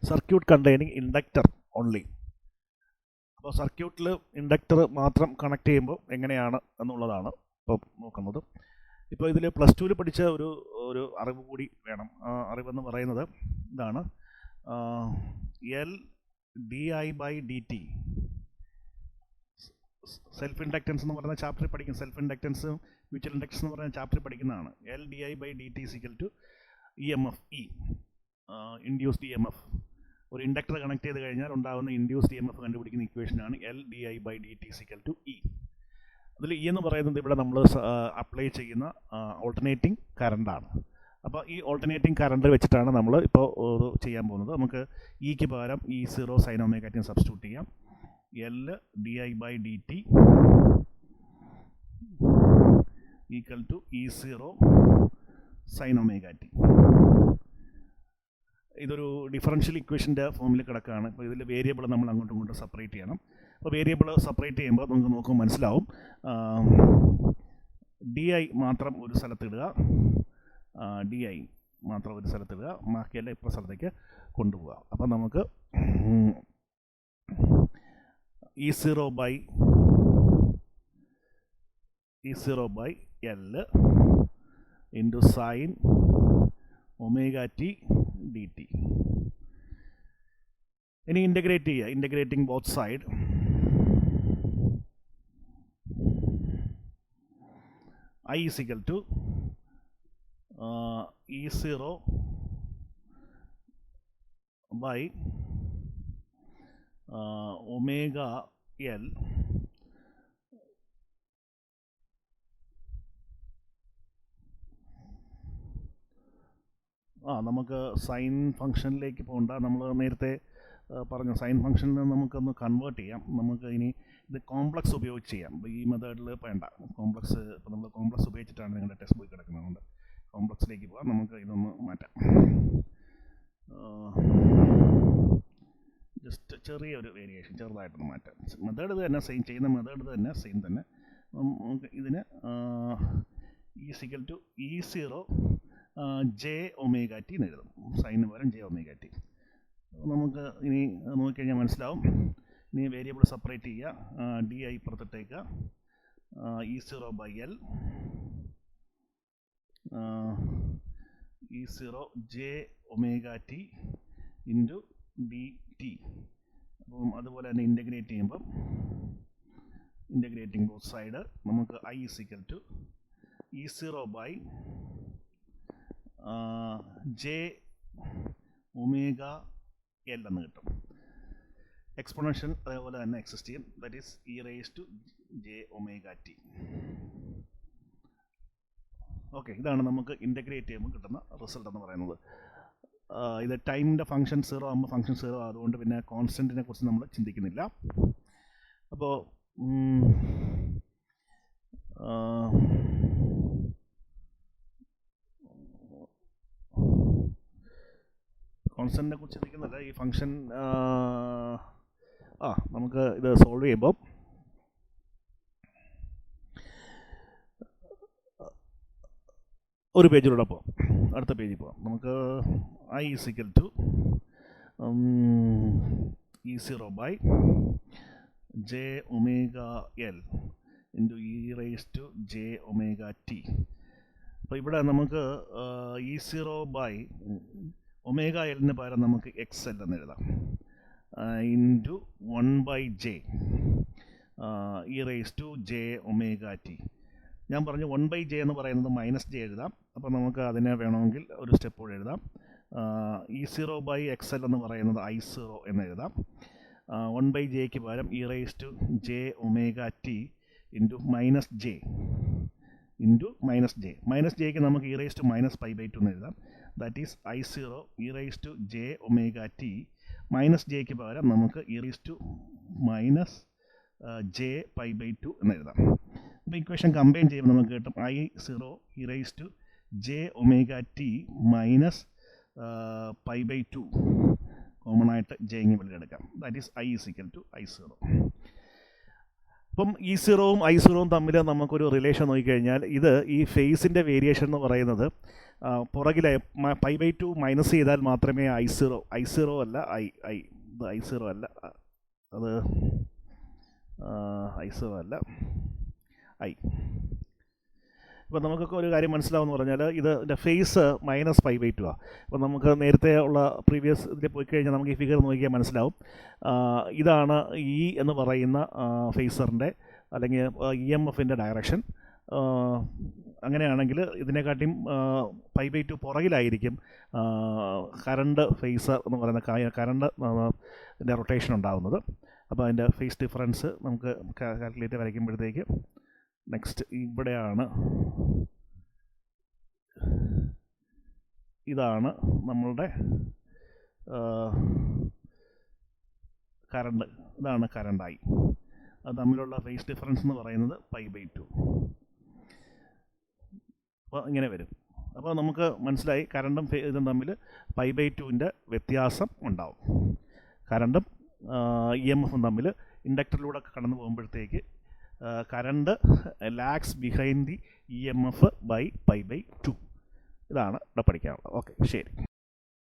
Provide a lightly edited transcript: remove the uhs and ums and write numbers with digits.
Circuit containing inductor only. അപ്പോൾ സർക്യൂട്ടിൽ inductor മാത്രം കണക്ട് ചെയ്യുമ്പോൾ എങ്ങനെയാണ് എന്നുള്ളതാണ് ഇപ്പോൾ നോക്കുന്നത്. ഇപ്പോൾ ഇതിൽ +2 പഠിച്ച ഒരു അറിവ് കൂടി വേണം. അറിവെന്ന് പറയുന്നത് ഇതാണ്, LdI/dt സെൽഫ് ഇൻഡക്റ്റൻസ് എന്ന് പറയുന്ന ചാപ്റ്ററിൽ പഠിക്കും. സെൽഫ് ഇൻഡക്റ്റൻസ് മ്യൂച്വൽ ഇൻഡക്റ്റൻസ് എന്ന് പറയുന്ന ചാപ്റ്ററിൽ പഠിക്കുന്നതാണ്. LdI/dt EMF, induced EMF. ഒരു ഇൻഡക്ടർ കണക്ട് ചെയ്ത് കഴിഞ്ഞാൽ ഉണ്ടാകുന്ന ഇൻഡ്യൂസ്ഡ് EMF കണ്ടുപിടിക്കുന്ന ഇക്വേഷനാണ് LdI/dt E. അതിൽ E എന്ന് പറയുന്നത് ഇവിടെ നമ്മൾ അപ്ലൈ ചെയ്യുന്ന ഓൾട്ടർനേറ്റിംഗ് കറണ്ടാണ്. അപ്പോൾ ഈ ഓൾട്ടർനേറ്റിംഗ് കറണ്ട് വെച്ചിട്ടാണ് നമ്മൾ ഇപ്പോൾ ചെയ്യാൻ പോകുന്നത്. നമുക്ക് ഇക്ക് പകരം E0 sin ωt സബ്സ്റ്റിറ്റ്യൂട്ട് ചെയ്യാം. LdI/dt equal to E0 sin ωt. ഇതൊരു ഡിഫറൻഷ്യൽ ഇക്വേഷൻ്റെ ഫോമിൽ കിടക്കുകയാണ്. ഇപ്പോൾ ഇതിൽ വേരിയബിൾ നമ്മൾ അങ്ങോട്ടും ഇങ്ങോട്ടും സെപ്പറേറ്റ് ചെയ്യണം. അപ്പോൾ വേരിയബിൾ സെപ്പറേറ്റ് ചെയ്യുമ്പോൾ നമുക്ക് നോക്കുമ്പോൾ മനസ്സിലാവും. DI മാത്രം ഒരു സ്ഥലത്തിടുക, DI മാത്രം ഒരു സ്ഥലത്തിടുക, ബാക്കിയെല്ലാം ഇപ്പോൾ സ്ഥലത്തേക്ക് കൊണ്ടുപോവുക. അപ്പോൾ നമുക്ക് E0/L into sine ωt dt. ഇനി ഇൻ്റഗ്രേറ്റ് ചെയ്യുക. Integrating both side I is equal to E0 by omega L നമുക്ക് സൈൻ ഫംഗ്ഷനിലേക്ക് പോകണ്ട. നമ്മൾ നേരത്തെ പറഞ്ഞു സൈൻ ഫംഗ്ഷനിൽ നിന്ന് നമുക്കൊന്ന് കൺവേർട്ട് ചെയ്യാം. നമുക്ക് ഇനി ഇത് കോംപ്ലക്സ് ഉപയോഗിച്ച് ചെയ്യാം. ഈ മെത്തേഡിൽ വേണ്ട. കോംപ്ലക്സ് ഇപ്പോൾ നമ്മൾ കോംപ്ലക്സ് ഉപയോഗിച്ചിട്ടാണ് നിങ്ങളുടെ ടെക്സ്റ്റ് ബുക്ക് കിടക്കുന്നത്. കോംപ്ലക്സിലേക്ക് പോകാം. നമുക്ക് ഇതൊന്ന് മാറ്റാം. ജസ്റ്റ് ചെറിയൊരു വേരിയേഷൻ, ചെറുതായിട്ടൊന്ന് മാറ്റാം. മെത്തേഡ് തന്നെ സെയിം, ചെയ്യുന്ന മെത്തേഡ് തന്നെ സെയിം തന്നെ. നമുക്ക് ഇതിന് E0 jωt എന്ന് എഴുതും. സൈനിന് പകരം jωt. നമുക്ക് ഇനി നോക്കിക്കഴിഞ്ഞാൽ മനസ്സിലാവും. ഇനി വേരിയബിൾ സെപ്പറേറ്റ് ചെയ്യുക. DI പുറത്തിട്ടേക്കുക. E0/L E0 jωt into dt. അപ്പം അതുപോലെ തന്നെ ഇൻ്റഗ്രേറ്റ് ചെയ്യുമ്പം ഇൻ്റഗ്രേറ്റിംഗ് ബോത്ത് സൈഡ് നമുക്ക് I is equal to E0/jωL എന്ന് കിട്ടും. എക്സ്പോണൻഷ്യൽ അതേപോലെ തന്നെ എക്സിസ്റ്റ് ചെയ്യും. That is e⁻j⁻t. ഓക്കെ, ഇതാണ് നമുക്ക് ഇൻ്റഗ്രേറ്റ് ചെയ്യുമ്പോൾ കിട്ടുന്ന റിസൾട്ട് എന്ന് പറയുന്നത്. ഇത് ടൈമിൻ്റെ ഫംഗ്ഷൻ 0 ആകുമ്പോൾ ഫംഗ്ഷൻ 0 അതുകൊണ്ട് പിന്നെ കോൺസ്റ്റൻറ്റിനെ കുറിച്ച് നമ്മൾ ചിന്തിക്കുന്നില്ല. അപ്പോൾ കോൺസ്റ്റൻറ്റിനെ കുറിച്ച് ചിന്തിക്കുന്നില്ല. ഈ ഫംഗ്ഷൻ നമുക്ക് ഇത് സോൾവ് ചെയ്യുമ്പോൾ ഒരു പേജിലൂടെ പോകാം. അടുത്ത പേജിൽ പോകാം. നമുക്ക് I is equal to E0/jωL into e⁻j⁻t. അപ്പോൾ ഇവിടെ നമുക്ക് E0/ωL പകരം നമുക്ക് XL എന്ന് എഴുതാം. Into 1/j e⁻j⁻t. ഞാൻ പറഞ്ഞു 1/j എന്ന് പറയുന്നത് -j എഴുതാം. അപ്പോൾ നമുക്ക് അതിനെ വേണമെങ്കിൽ ഒരു സ്റ്റെപ്പ് കൂടെ എഴുതാം. E0/XL എന്ന് പറയുന്നത് I0 എന്ന് എഴുതാം. 1/jക്ക് പകരം e⁻j⁻t into -j into -j. -jക്ക് നമുക്ക് e⁻π/2 എന്ന് എഴുതാം. That is I0 e⁻j⁻t. -jക്ക് പകരം നമുക്ക് e⁻j⁻π/2 എന്ന് എഴുതാം. അപ്പോൾ ഇക്വേഷൻ കമ്പൈൻ ചെയ്യുമ്പോൾ നമുക്ക് കിട്ടും I0 e⁻j⁻t -π/2. കോമൺ ആയിട്ട് j ഇങ്ങനെ വെളിയെടുക്കാം. That is I is equal to I0. അപ്പം E0 I0 തമ്മിൽ നമുക്കൊരു റിലേഷൻ നോക്കിക്കഴിഞ്ഞാൽ ഇത് ഈ ഫേസിൻ്റെ വേരിയേഷൻ എന്ന് പറയുന്നത് പുറകിലെ π/2 മൈനസ് ചെയ്താൽ മാത്രമേ I0 അല്ല ഇത് I0 അല്ല, അത് I0 അല്ല I. ഇപ്പോൾ നമുക്കൊക്കെ ഒരു കാര്യം മനസ്സിലാവുമെന്ന് പറഞ്ഞാൽ ഇതിൻ്റെ ഫേസ് -π/2 ആണ്. അപ്പോൾ നമുക്ക് നേരത്തെ ഉള്ള പ്രീവിയസ് ഇതിൽ പോയി കഴിഞ്ഞാൽ നമുക്ക് ഈ ഫിഗർ നോക്കിയാൽ മനസ്സിലാവും. ഇതാണ് E എന്ന് പറയുന്ന ഫേസറിൻ്റെ അല്ലെങ്കിൽ EMFൻ്റെ ഡയറക്ഷൻ. അങ്ങനെയാണെങ്കിൽ ഇതിനെക്കാട്ടിയും π/2 പുറകിലായിരിക്കും കറണ്ട് ഫേസർ എന്ന് പറയുന്ന കറണ്ട് റൊട്ടേഷൻ ഉണ്ടാകുന്നത്. അപ്പോൾ അതിൻ്റെ ഫേസ് ഡിഫറൻസ് നമുക്ക് കാൽക്കുലേറ്റ് വരയ്ക്കുമ്പോഴത്തേക്ക് നെക്സ്റ്റ് ഇവിടെയാണ്, ഇതാണ് നമ്മളുടെ കറണ്ട്, ഇതാണ് കറണ്ടായി. അത് തമ്മിലുള്ള ഫേസ് ഡിഫറൻസ് എന്ന് പറയുന്നത് π/2. അപ്പോൾ ഇങ്ങനെ വരും. അപ്പോൾ നമുക്ക് മനസ്സിലായി കറണ്ടും ഇതും തമ്മിൽ π/2ൻ്റെ വ്യത്യാസം ഉണ്ടാവും. കറണ്ടും EMFും തമ്മിൽ ഇൻഡക്ടറിലൂടെ കടന്നു പോകുമ്പോഴത്തേക്ക് current lags behind the EMF by π/2. ഇതാണ് ഇവിടെ പഠിക്കാനുള്ളത്. ഓക്കെ, ശരി.